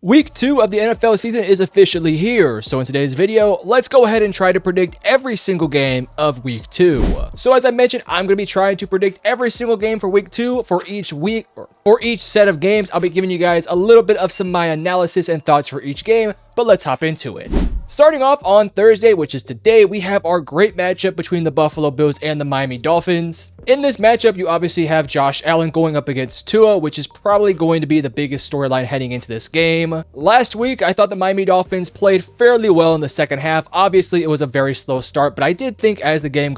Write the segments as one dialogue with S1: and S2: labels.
S1: Week 2 of the NFL season is officially here, so in today's video, let's go ahead and try to predict every single game of Week 2. So as I mentioned, I'm going to be trying to predict every single game for Week 2 for each week, or for each set of games. I'll be giving you guys a little bit of my analysis and thoughts for each game, but let's hop into it. Starting off on Thursday, which is today, we have our great matchup between the Buffalo Bills and the Miami Dolphins. In this matchup, you obviously have Josh Allen going up against Tua, which is probably going to be the biggest storyline heading into this game. Last week, I thought the Miami Dolphins played fairly well in the second half. Obviously, it was a very slow start, but I did think as the game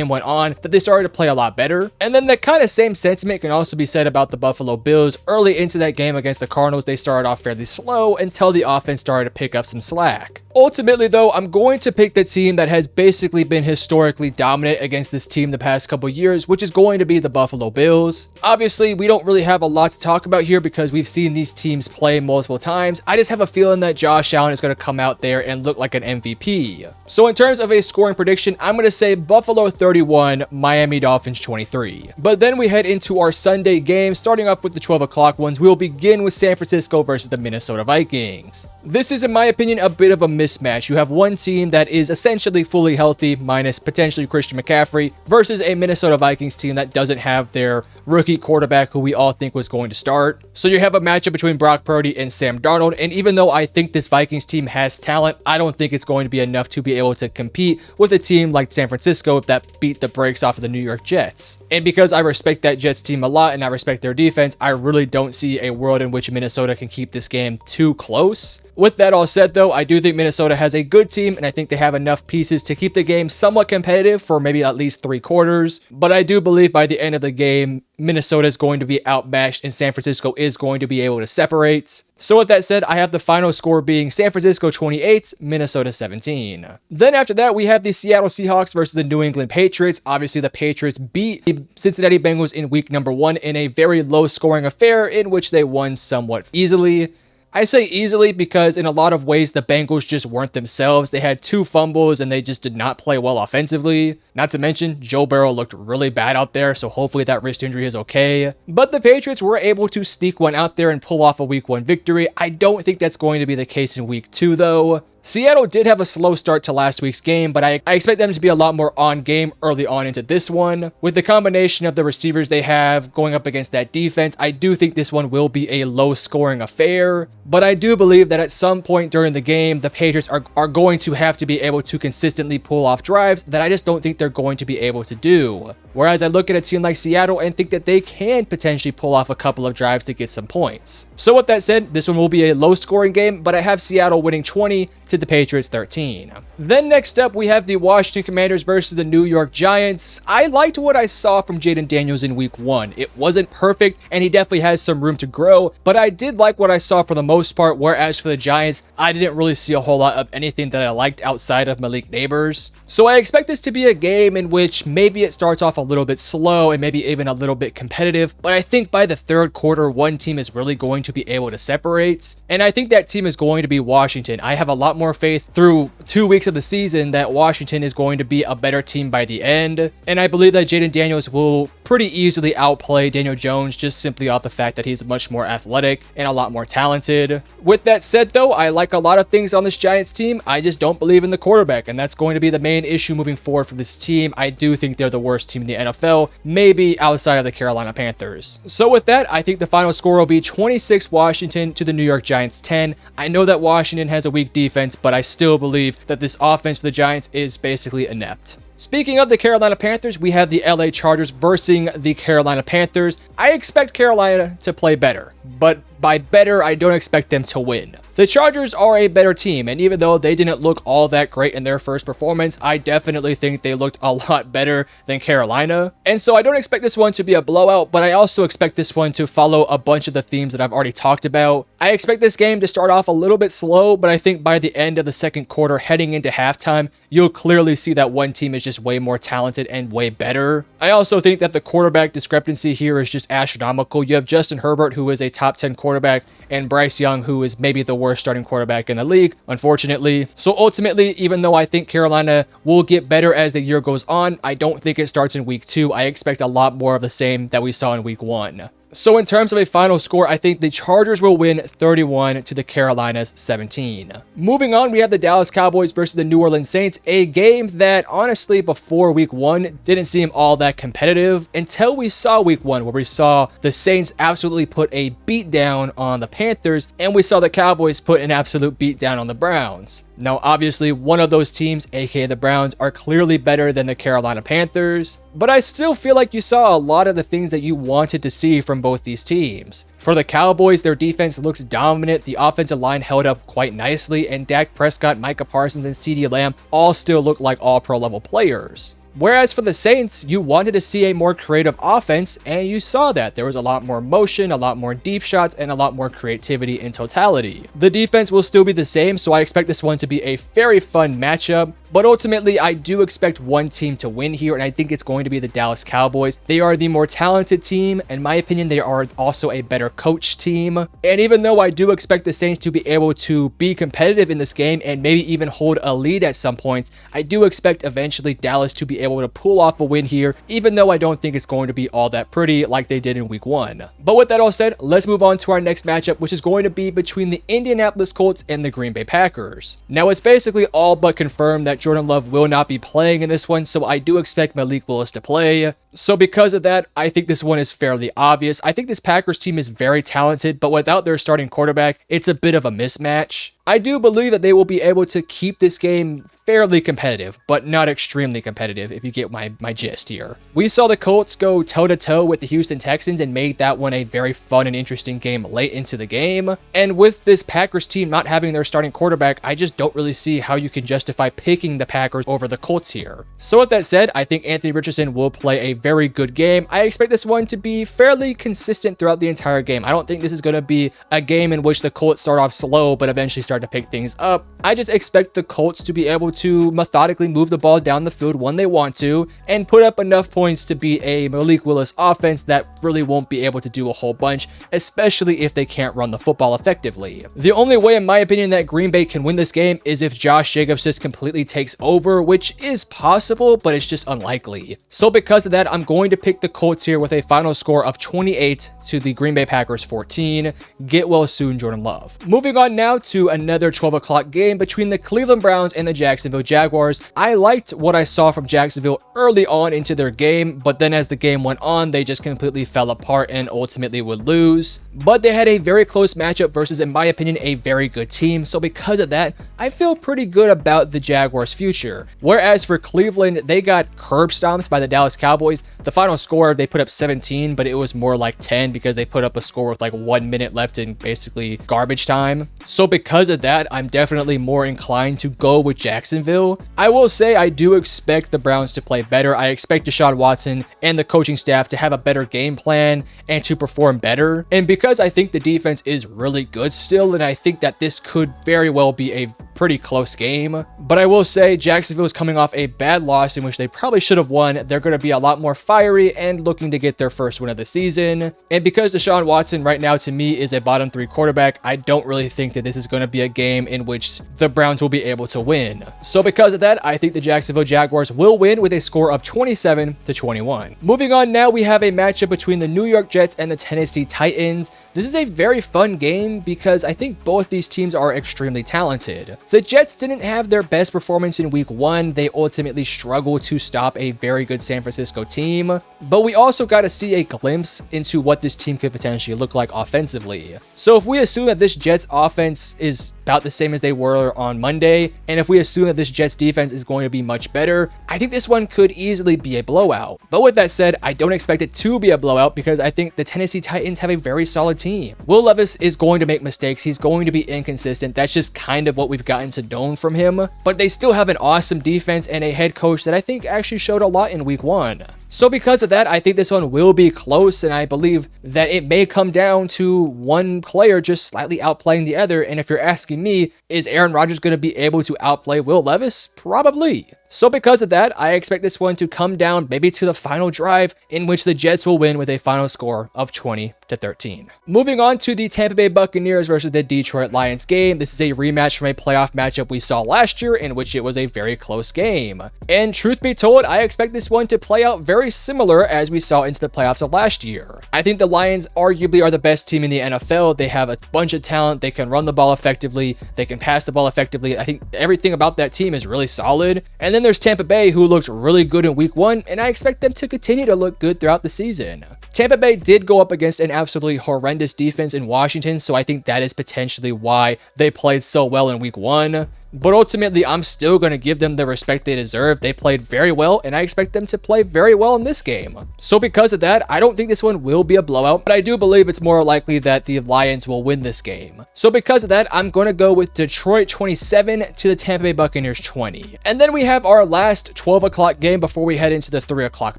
S1: went on that they started to play a lot better. And then that kind of same sentiment can also be said about the Buffalo Bills. Early into that game against the Cardinals, they started off fairly slow until the offense started to pick up some slack. Ultimately, though, I'm going to pick the team that has basically been historically dominant against this team the past couple years, which is going to be the Buffalo Bills. Obviously, we don't really have a lot to talk about here because we've seen these teams play multiple times. I just have a feeling that Josh Allen is going to come out there and look like an MVP. So in terms of a scoring prediction, I'm going to say Buffalo 31, Miami Dolphins 23. But then we head into our Sunday game, starting off with the 12 o'clock ones. We'll begin with San Francisco versus the Minnesota Vikings. This is, in my opinion, a bit of a mismatch. You have one team that is essentially fully healthy, minus potentially Christian McCaffrey, versus a Minnesota Vikings team that doesn't have their rookie quarterback who we all think was going to start. So you have a matchup between Brock Purdy and Sam Darnold, and even though I think this Vikings team has talent, I don't think it's going to be enough to be able to compete with a team like San Francisco that beat the brakes off of the New York Jets. And because I respect that Jets team a lot and I respect their defense, I really don't see a world in which Minnesota can keep this game too close. With that all said, though, I do think Minnesota has a good team, and I think they have enough pieces to keep the game somewhat competitive for maybe at least 3 quarters. But I do believe by the end of the game, Minnesota is going to be outmatched, and San Francisco is going to be able to separate. So with that said, I have the final score being San Francisco 28, Minnesota 17. Then after that, we have the Seattle Seahawks versus the New England Patriots. Obviously, the Patriots beat the Cincinnati Bengals in week number 1 in a very low-scoring affair in which they won somewhat easily. I say easily because in a lot of ways, the Bengals just weren't themselves. They had 2 fumbles and they just did not play well offensively. Not to mention, Joe Burrow looked really bad out there, so hopefully that wrist injury is okay. But the Patriots were able to sneak one out there and pull off a week 1 victory. I don't think that's going to be the case in week 2, though. Seattle did have a slow start to last week's game, but I expect them to be a lot more on game early on into this one. With the combination of the receivers they have going up against that defense, I do think this one will be a low-scoring affair. But I do believe that at some point during the game, the Patriots are going to have to be able to consistently pull off drives that I just don't think they're going to be able to do. Whereas I look at a team like Seattle and think that they can potentially pull off a couple of drives to get some points. So with that said, this one will be a low-scoring game, but I have Seattle winning 20 to the Patriots 13. Then next up, we have the Washington Commanders versus the New York Giants. I liked what I saw from Jaden Daniels in week 1. It wasn't perfect, and he definitely has some room to grow, but I did like what I saw for the most part, whereas for the Giants, I didn't really see a whole lot of anything that I liked outside of Malik Neighbors. So I expect this to be a game in which maybe it starts off a little bit slow and maybe even a little bit competitive, but I think by the 3rd quarter, one team is really going to be able to separate, and I think that team is going to be Washington. I have a lot more faith through 2 weeks of the season that Washington is going to be a better team by the end, and I believe that Jaden Daniels will pretty easily outplay Daniel Jones just simply off the fact that he's much more athletic and a lot more talented. With that said, though, I like a lot of things on this Giants team. I just don't believe in the quarterback, and that's going to be the main issue moving forward for this team. I do think they're the worst team in the NFL, maybe outside of the Carolina Panthers. So with that, I think the final score will be 26 Washington to the New York Giants 10. I know that Washington has a weak defense, but I still believe that this offense for the Giants is basically inept. Speaking of the Carolina Panthers, we have the LA Chargers versus the Carolina Panthers. I expect Carolina to play better, but by better, I don't expect them to win. The Chargers are a better team, and even though they didn't look all that great in their first performance, I definitely think they looked a lot better than Carolina. And so I don't expect this one to be a blowout, but I also expect this one to follow a bunch of the themes that I've already talked about. I expect this game to start off a little bit slow, but I think by the end of the 2nd quarter, heading into halftime, you'll clearly see that one team is just way more talented and way better. I also think that the quarterback discrepancy here is just astronomical. You have Justin Herbert, who is a top 10 quarterback, and Bryce Young, who is maybe the worst starting quarterback in the league, unfortunately. So ultimately, even though I think Carolina will get better as the year goes on, I don't think it starts in week 2. I expect a lot more of the same that we saw in week 1. So in terms of a final score, I think the Chargers will win 31 to the Carolinas 17. Moving on, we have the Dallas Cowboys versus the New Orleans Saints, a game that honestly before week 1 didn't seem all that competitive until we saw week 1, where we saw the Saints absolutely put a beat down on the Panthers and we saw the Cowboys put an absolute beat down on the Browns. Now, obviously, one of those teams, aka the Browns, are clearly better than the Carolina Panthers, but I still feel like you saw a lot of the things that you wanted to see from both these teams. For the Cowboys, their defense looks dominant, the offensive line held up quite nicely, and Dak Prescott, Micah Parsons, and CeeDee Lamb all still look like all-pro level players. Whereas for the Saints, you wanted to see a more creative offense, and you saw that. There was a lot more motion, a lot more deep shots, and a lot more creativity in totality. The defense will still be the same, so I expect this one to be a very fun matchup. But ultimately, I do expect one team to win here, and I think it's going to be the Dallas Cowboys. They are the more talented team. In my opinion, they are also a better coached team. And even though I do expect the Saints to be able to be competitive in this game and maybe even hold a lead at some points, I do expect eventually Dallas to be able to pull off a win here, even though I don't think it's going to be all that pretty like they did in week 1. But with that all said, let's move on to our next matchup, which is going to be between the Indianapolis Colts and the Green Bay Packers. Now, it's basically all but confirmed that Jordan Love will not be playing in this one, so I do expect Malik Willis to play. So because of that, I think this one is fairly obvious. I think this Packers team is very talented, but without their starting quarterback, it's a bit of a mismatch. I do believe that they will be able to keep this game fairly competitive, but not extremely competitive, if you get my gist here. We saw the Colts go toe-to-toe with the Houston Texans and made that one a very fun and interesting game late into the game. And with this Packers team not having their starting quarterback, I just don't really see how you can justify picking the Packers over the Colts here. So with that said, I think Anthony Richardson will play a very good game. I expect this one to be fairly consistent throughout the entire game. I don't think this is going to be a game in which the Colts start off slow, but eventually start to pick things up. I just expect the Colts to be able to methodically move the ball down the field when they want to and put up enough points to beat a Malik Willis offense that really won't be able to do a whole bunch, especially if they can't run the football effectively. The only way, in my opinion, that Green Bay can win this game is if Josh Jacobs just completely takes over, which is possible, but it's just unlikely. So because of that, I'm going to pick the Colts here with a final score of 28 to the Green Bay Packers 14. Get well soon, Jordan Love. Moving on now to another 12 o'clock game between the Cleveland Browns and the Jacksonville Jaguars. I liked what I saw from Jacksonville early on into their game, but then as the game went on, they just completely fell apart and ultimately would lose. But they had a very close matchup versus, in my opinion, a very good team. So because of that, I feel pretty good about the Jaguars' future. Whereas for Cleveland, they got curb stomped by the Dallas Cowboys. The final score, they put up 17, but it was more like 10 because they put up a score with like 1 minute left in basically garbage time. So because of that, I'm definitely more inclined to go with Jacksonville. I will say I do expect the Browns to play better. I expect Deshaun Watson and the coaching staff to have a better game plan and to perform better. And because I think the defense is really good still, and I think that this could very well be a pretty close game. But I will say Jacksonville is coming off a bad loss in which they probably should have won. They're going to be a lot more fiery and looking to get their first win of the season. And because Deshaun Watson right now to me is a bottom 3 quarterback, I don't really think that this is going to be a game in which the Browns will be able to win. So because of that, I think the Jacksonville Jaguars will win with a score of 27 to 21. Moving on now, we have a matchup between the New York Jets and the Tennessee Titans. This is a very fun game because I think both these teams are extremely talented. The Jets didn't have their best performance in week 1. They ultimately struggled to stop a very good San Francisco team, but we also got to see a glimpse into what this team could potentially look like offensively. So if we assume that this Jets offense is about the same as they were on Monday, and if we assume that this Jets defense is going to be much better, I think this one could easily be a blowout. But with that said, I don't expect it to be a blowout because I think the Tennessee Titans have a very solid team. Will Levis is going to make mistakes. He's going to be inconsistent. That's just kind of what we've gotten to know from him, but they still have an awesome defense and a head coach that I think actually showed a lot in week 1. So because of that, I think this one will be close, and I believe that it may come down to one player just slightly outplaying the other. And if you're asking me, is Aaron Rodgers going to be able to outplay Will Levis? Probably. So because of that, I expect this one to come down maybe to the final drive, in which the Jets will win with a final score of 20-13. Moving on to the Tampa Bay Buccaneers versus the Detroit Lions game. This is a rematch from a playoff matchup we saw last year, in which it was a very close game. And truth be told, I expect this one to play out very similar as we saw into the playoffs of last year. I think the Lions arguably are the best team in the NFL. They have a bunch of talent. They can run the ball effectively. They can pass the ball effectively. I think everything about that team is really solid. And then there's Tampa Bay, who looked really good in week 1, and I expect them to continue to look good throughout the season. Tampa Bay did go up against an absolutely horrendous defense in Washington, so I think that is potentially why they played so well in week 1. But ultimately, I'm still going to give them the respect they deserve. They played very well, and I expect them to play very well in this game. So because of that, I don't think this one will be a blowout, but I do believe it's more likely that the Lions will win this game. So because of that, I'm going to go with Detroit 27 to the Tampa Bay Buccaneers 20. And then we have our last 12 o'clock game before we head into the 3 o'clock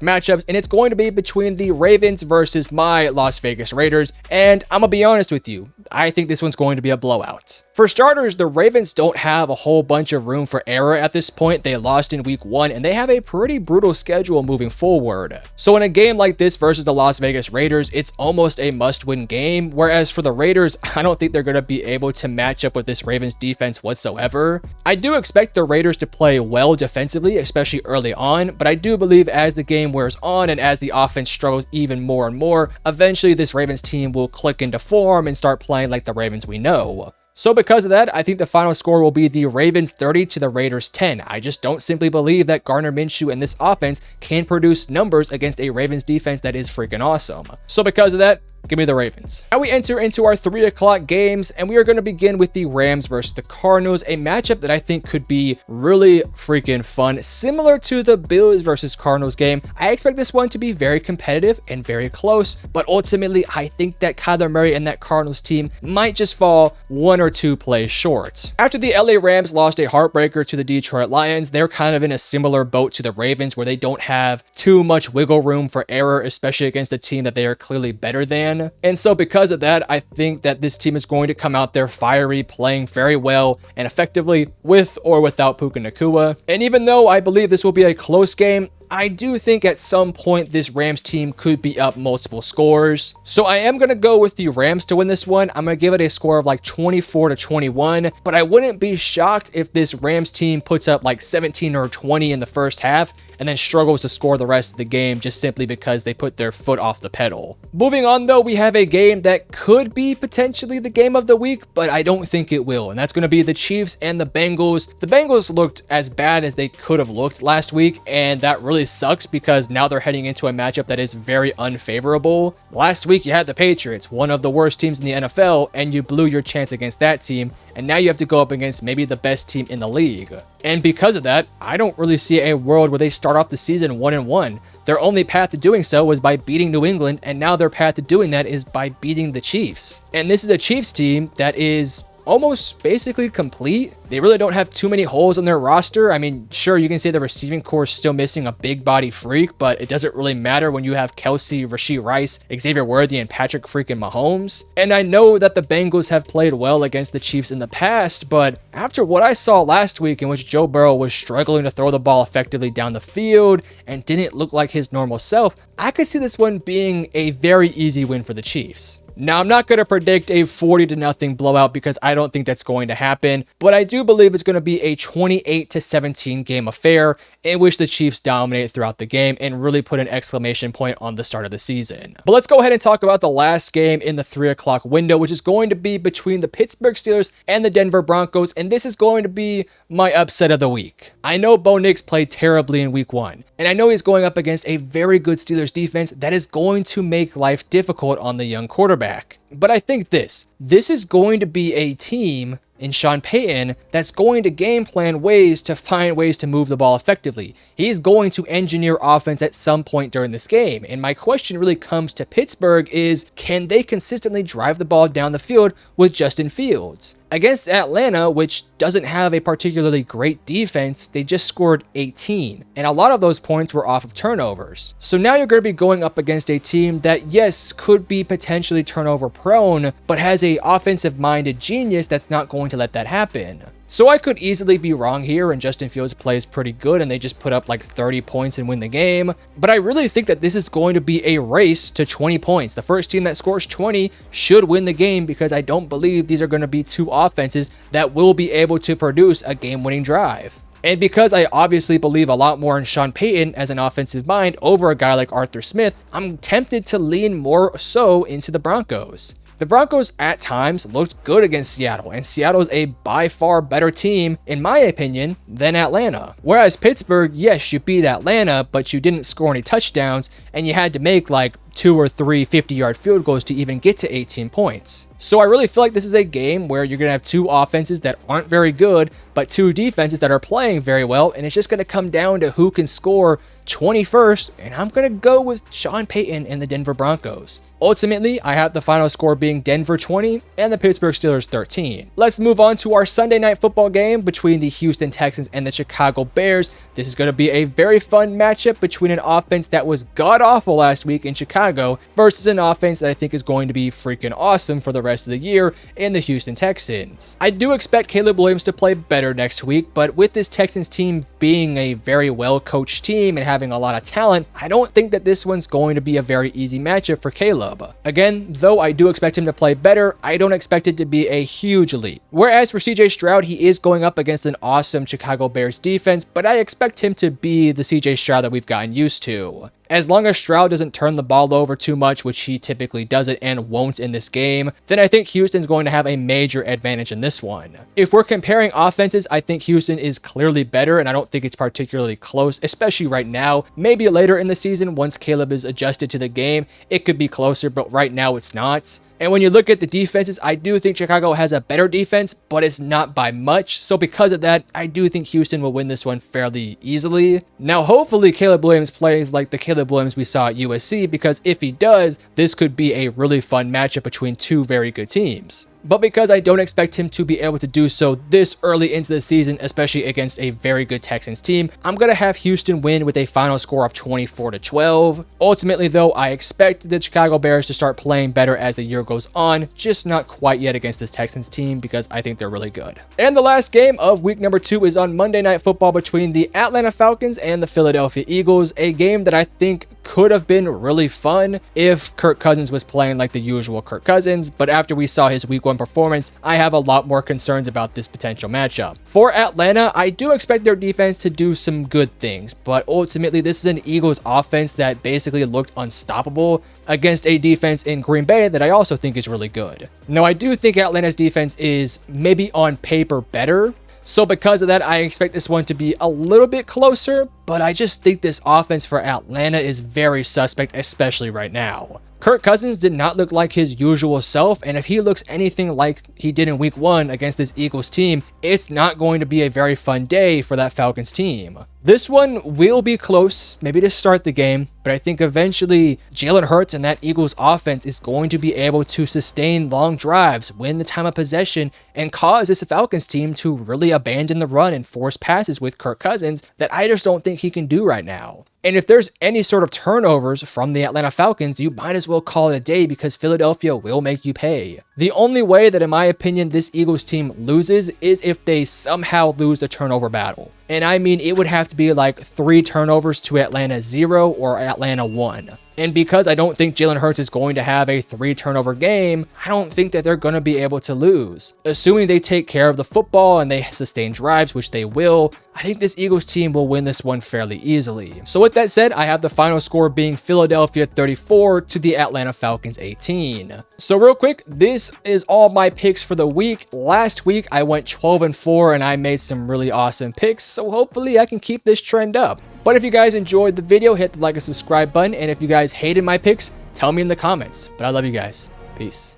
S1: matchups, and it's going to be between the Ravens versus my Las Vegas Raiders. And I'm going to be honest with you, I think this one's going to be a blowout. For starters, the Ravens don't have a whole bunch of room for error at this point. They lost in week 1, and they have a pretty brutal schedule moving forward. So in a game like this versus the Las Vegas Raiders, it's almost a must-win game, whereas for the Raiders, I don't think they're going to be able to match up with this Ravens defense whatsoever. I do expect the Raiders to play well defensively, especially early on, but I do believe as the game wears on and as the offense struggles even more and more, eventually this Ravens team will click into form and start playing like the Ravens we know. So because of that, I think the final score will be the Ravens 30 to the Raiders 10. I just don't simply believe that Gardner Minshew and this offense can produce numbers against a Ravens defense that is freaking awesome. So because of that, give me the Ravens. Now we enter into our 3 o'clock games, and we are going to begin with the Rams versus the Cardinals, a matchup that I think could be really freaking fun. Similar to the Bills versus Cardinals game, I expect this one to be very competitive and very close, but ultimately I think that Kyler Murray and that Cardinals team might just fall 1 or 2 plays short. After the LA Rams lost a heartbreaker to the Detroit Lions, they're kind of in a similar boat to the Ravens, where they don't have too much wiggle room for error, especially against a team that they are clearly better than. And so because of that, I think that this team is going to come out there fiery, playing very well and effectively with or without Puka Nacua. And even though I believe this will be a close game, I do think at some point this Rams team could be up multiple scores. So I am going to go with the Rams to win this one. I'm going to give it a score of like 24-21, but I wouldn't be shocked if this Rams team puts up like 17 or 20 in the first half and then struggles to score the rest of the game just simply because they put their foot off the pedal. Moving on though, we have a game that could be potentially the game of the week, but I don't think it will, and that's going to be the Chiefs and the Bengals. The Bengals looked as bad as they could have looked last week, and that really sucks because now they're heading into a matchup that is very unfavorable. Last week you had the Patriots, one of the worst teams in the NFL, and you blew your chance against that team, and now you have to go up against maybe the best team in the league. And because of that, I don't really see a world where they start off the season 1-1. Their only path to doing so was by beating New England, and now their path to doing that is by beating the Chiefs. And this is a Chiefs team that is almost basically complete. They really don't have too many holes on their roster. I mean, sure, you can say the receiving core is still missing a big body freak, but it doesn't really matter when you have Kelsey, Rashee Rice, Xavier Worthy, and Patrick freaking Mahomes. And I know that the Bengals have played well against the Chiefs in the past, but after what I saw last week in which Joe Burrow was struggling to throw the ball effectively down the field and didn't look like his normal self, I could see this one being a very easy win for the Chiefs. Now, I'm not going to predict a 40-0 blowout because I don't think that's going to happen, but I do believe it's going to be a 28-17 game affair in which the Chiefs dominate throughout the game and really put an exclamation point on the start of the season. But let's go ahead and talk about the last game in the 3 o'clock window, which is going to be between the Pittsburgh Steelers and the Denver Broncos, and this is going to be my upset of the week. I know Bo Nix played terribly in week 1, and I know he's going up against a very good Steelers defense that is going to make life difficult on the young quarterback. But I think this is going to be a team in Sean Payton that's going to game plan ways to find ways to move the ball effectively. He's going to engineer offense at some point during this game. And my question really comes to Pittsburgh is, can they consistently drive the ball down the field with Justin Fields? Against Atlanta, which doesn't have a particularly great defense, they just scored 18, and a lot of those points were off of turnovers. So now you're going to be going up against a team that, yes, could be potentially turnover prone, but has a offensive-minded genius that's not going to let that happen. So I could easily be wrong here and Justin Fields plays pretty good and they just put up like 30 points and win the game. But I really think that this is going to be a race to 20 points. The first team that scores 20 should win the game because I don't believe these are going to be two offenses that will be able to produce a game-winning drive. And because I obviously believe a lot more in Sean Payton as an offensive mind over a guy like Arthur Smith, I'm tempted to lean more so into the Broncos. The Broncos at times looked good against Seattle, and Seattle is a by far better team, in my opinion, than Atlanta. Whereas Pittsburgh, yes, you beat Atlanta, but you didn't score any touchdowns, and you had to make like 2 or 3 50-yard field goals to even get to 18 points. So I really feel like this is a game where you're going to have two offenses that aren't very good, but two defenses that are playing very well, and it's just going to come down to who can score 21st, and I'm going to go with Sean Payton and the Denver Broncos. Ultimately, I have the final score being Denver 20 and the Pittsburgh Steelers 13. Let's move on to our Sunday night football game between the Houston Texans and the Chicago Bears. This is going to be a very fun matchup between an offense that was god-awful last week in Chicago versus an offense that I think is going to be freaking awesome for the rest of the year in the Houston Texans. I do expect Caleb Williams to play better next week, but with this Texans team being a very well-coached team and having a lot of talent, I don't think that this one's going to be a very easy matchup for Caleb. Again, though I do expect him to play better, I don't expect it to be a huge leap. Whereas for CJ Stroud, he is going up against an awesome Chicago Bears defense, but I expect him to be the CJ Stroud that we've gotten used to. As long as Stroud doesn't turn the ball over too much, which he typically doesn't and won't in this game, then I think Houston's going to have a major advantage in this one. If we're comparing offenses, I think Houston is clearly better, and I don't think it's particularly close, especially right now. Maybe later in the season, once Caleb is adjusted to the game, it could be closer, but right now it's not. And when you look at the defenses, I do think Chicago has a better defense, but it's not by much. So because of that, I do think Houston will win this one fairly easily. Now, hopefully Caleb Williams plays like the Caleb Williams we saw at USC, because if he does, this could be a really fun matchup between two very good teams. But because I don't expect him to be able to do so this early into the season, especially against a very good Texans team, I'm going to have Houston win with a final score of 24-12. Ultimately, though, I expect the Chicago Bears to start playing better as the year goes on, just not quite yet against this Texans team because I think they're really good. And the last game of week number 2 is on Monday Night Football between the Atlanta Falcons and the Philadelphia Eagles, a game that I think could have been really fun if Kirk Cousins was playing like the usual Kirk Cousins, but after we saw his week 1 performance, I have a lot more concerns about this potential matchup. For Atlanta, I do expect their defense to do some good things, but ultimately this is an Eagles offense that basically looked unstoppable against a defense in Green Bay that I also think is really good. Now, I do think Atlanta's defense is maybe on paper better, so because of that, I expect this one to be a little bit closer, but I just think this offense for Atlanta is very suspect, especially right now. Kirk Cousins did not look like his usual self, and if he looks anything like he did in week 1 against this Eagles team, it's not going to be a very fun day for that Falcons team. This one will be close, maybe to start the game, but I think eventually Jalen Hurts and that Eagles offense is going to be able to sustain long drives, win the time of possession, and cause this Falcons team to really abandon the run and force passes with Kirk Cousins that I just don't think he can do right now. And if there's any sort of turnovers from the Atlanta Falcons, you might as well call it a day because Philadelphia will make you pay. The only way that, in my opinion, this Eagles team loses is if they somehow lose the turnover battle. And I mean, it would have to be like 3 turnovers to Atlanta 0 or Atlanta 1. And because I don't think Jalen Hurts is going to have a 3 turnover game, I don't think that they're going to be able to lose. Assuming they take care of the football and they sustain drives, which they will, I think this Eagles team will win this one fairly easily. So with that said, I have the final score being Philadelphia 34 to the Atlanta Falcons 18. So real quick, this is all my picks for the week. Last week, I went 12-4 and I made some really awesome picks, so hopefully I can keep this trend up. But if you guys enjoyed the video, hit the like and subscribe button, and if you guys hated my picks, tell me in the comments. But I love you guys. Peace.